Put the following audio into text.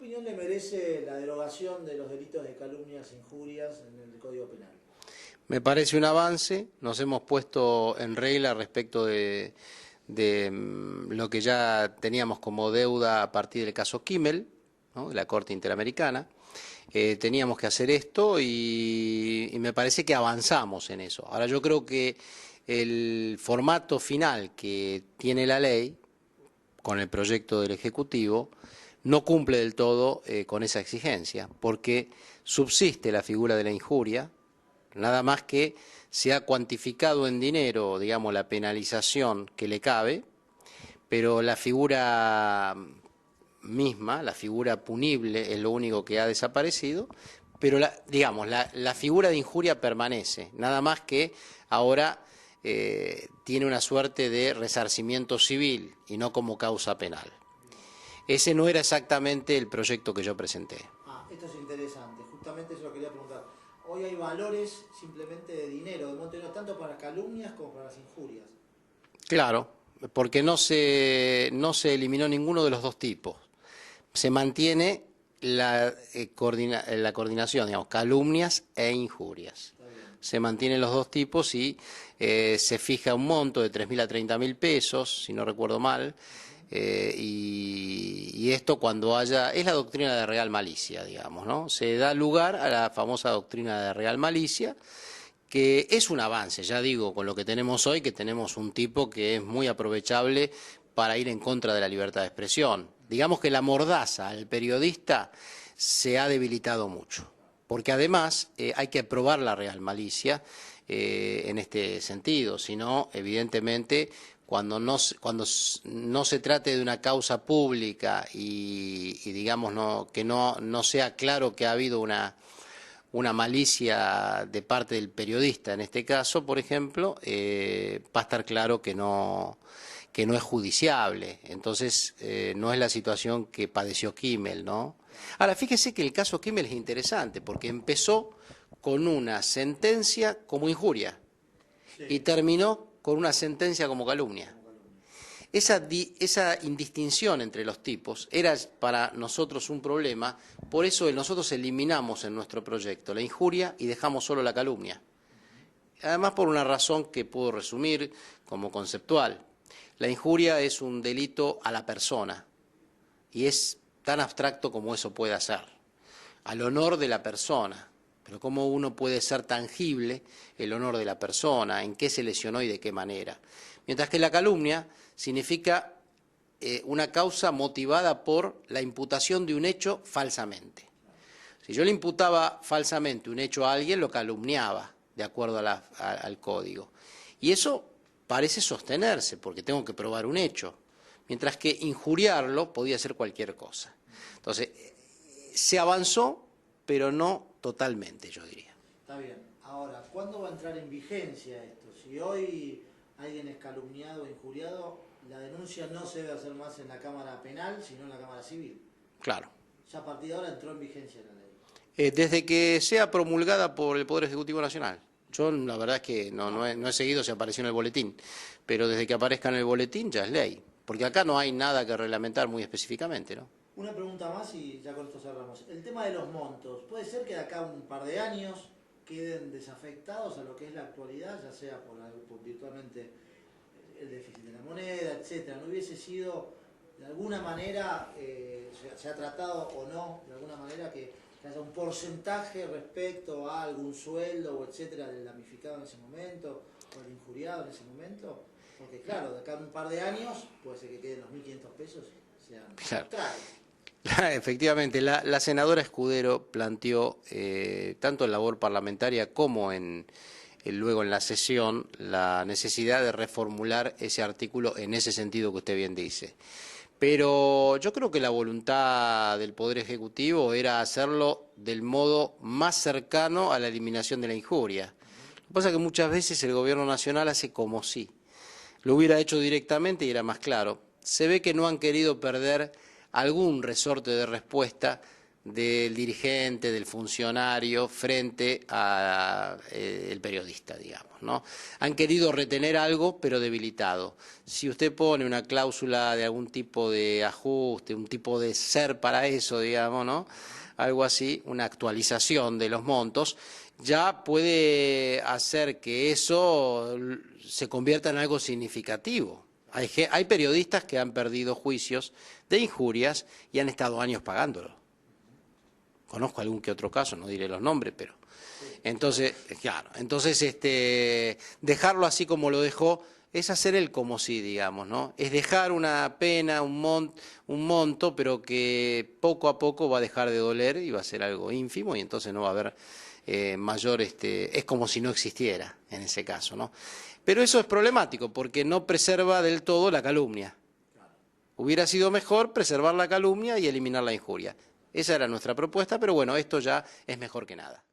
opinión le merece la derogación de los delitos de calumnias e injurias en el Código Penal? Me parece un avance, nos hemos puesto en regla respecto de lo que ya teníamos como deuda a partir del caso Kimmel, ¿no?, de la Corte Interamericana. Teníamos que hacer esto y me parece que avanzamos en eso. Ahora yo creo que el formato final que tiene la ley, con el proyecto del Ejecutivo, no cumple del todo con esa exigencia, porque subsiste la figura de la injuria, nada más que se ha cuantificado en dinero, digamos, la penalización que le cabe, pero la figura misma, la figura punible, es lo único que ha desaparecido, pero digamos, la figura de injuria permanece, nada más que ahora tiene una suerte de resarcimiento civil y no como causa penal. Ese no era exactamente el proyecto que yo presenté. Esto es interesante, justamente eso lo quería preguntar. Hoy hay valores simplemente de dinero, de monto, tanto para las calumnias como para las injurias. Claro, porque no se eliminó ninguno de los dos tipos. Se mantiene la coordinación, digamos, calumnias e injurias. Se mantienen los dos tipos y se fija un monto de 3.000 a 30.000 pesos, si no recuerdo mal, y esto cuando haya, es la doctrina de real malicia, digamos, ¿no? Se da lugar a la famosa doctrina de real malicia, que es un avance, ya digo, con lo que tenemos hoy, que tenemos un tipo que es muy aprovechable para ir en contra de la libertad de expresión. Digamos que la mordaza al periodista se ha debilitado mucho, porque además hay que probar la real malicia en este sentido, si no, evidentemente, cuando no se trate de una causa pública y digamos que no sea claro que ha habido una malicia de parte del periodista, en este caso, por ejemplo, va a estar claro que no es judiciable. Entonces, no es la situación que padeció Kimmel, ¿no? Ahora, fíjese que el caso Kimmel es interesante, porque empezó con una sentencia como injuria y terminó con una sentencia como calumnia. Esa indistinción entre los tipos era para nosotros un problema, por eso nosotros eliminamos en nuestro proyecto la injuria y dejamos solo la calumnia. Además, por una razón que puedo resumir como conceptual. La injuria es un delito a la persona y es tan abstracto como eso puede ser, al honor de la persona. Pero ¿cómo uno puede ser tangible el honor de la persona? ¿En qué se lesionó y de qué manera? Mientras que la calumnia significa una causa motivada por la imputación de un hecho falsamente. Si yo le imputaba falsamente un hecho a alguien, lo calumniaba, de acuerdo al código. Y eso parece sostenerse, porque tengo que probar un hecho. Mientras que injuriarlo podía ser cualquier cosa. Entonces, se avanzó, pero no totalmente, yo diría. Está bien. Ahora, ¿cuándo va a entrar en vigencia esto? Si hoy alguien es calumniado o injuriado, la denuncia no se debe hacer más en la Cámara Penal, sino en la Cámara Civil. Claro. Ya a partir de ahora entró en vigencia la ley. Desde que sea promulgada por el Poder Ejecutivo Nacional. Yo la verdad es que no he seguido si apareció en el boletín, pero desde que aparezca en el boletín ya es ley, porque acá no hay nada que reglamentar muy específicamente, ¿no? Una pregunta más y ya con esto cerramos. El tema de los montos, ¿puede ser que de acá a un par de años queden desafectados a lo que es la actualidad, ya sea por virtualmente el déficit de la moneda, etcétera? ¿No hubiese sido de alguna manera, se ha tratado o no, de alguna manera que haya un porcentaje respecto a algún sueldo o etcétera del damnificado en ese momento o el injuriado en ese momento? Porque claro, de acá a un par de años puede ser que queden los 1.500 pesos sean neutrales. Efectivamente, la senadora Escudero planteó, tanto en labor parlamentaria como luego en la sesión, la necesidad de reformular ese artículo en ese sentido que usted bien dice. Pero yo creo que la voluntad del Poder Ejecutivo era hacerlo del modo más cercano a la eliminación de la injuria. Lo que pasa es que muchas veces el Gobierno Nacional hace como si lo hubiera hecho directamente y era más claro. Se ve que no han querido perder algún resorte de respuesta del dirigente, del funcionario, frente al periodista, digamos, ¿no? Han querido retener algo, pero debilitado. Si usted pone una cláusula de algún tipo de ajuste, un tipo de ser para eso, digamos, ¿no? Algo así, una actualización de los montos, ya puede hacer que eso se convierta en algo significativo. Hay periodistas que han perdido juicios de injurias y han estado años pagándolo. Conozco algún que otro caso, no diré los nombres, pero entonces, claro, entonces dejarlo así como lo dejó es hacer el como sí, digamos, ¿no? Es dejar una pena, un monto, pero que poco a poco va a dejar de doler y va a ser algo ínfimo y entonces no va a haber mayor, es como si no existiera en ese caso, ¿no? Pero eso es problemático porque no preserva del todo la calumnia. Hubiera sido mejor preservar la calumnia y eliminar la injuria. Esa era nuestra propuesta, pero bueno, esto ya es mejor que nada.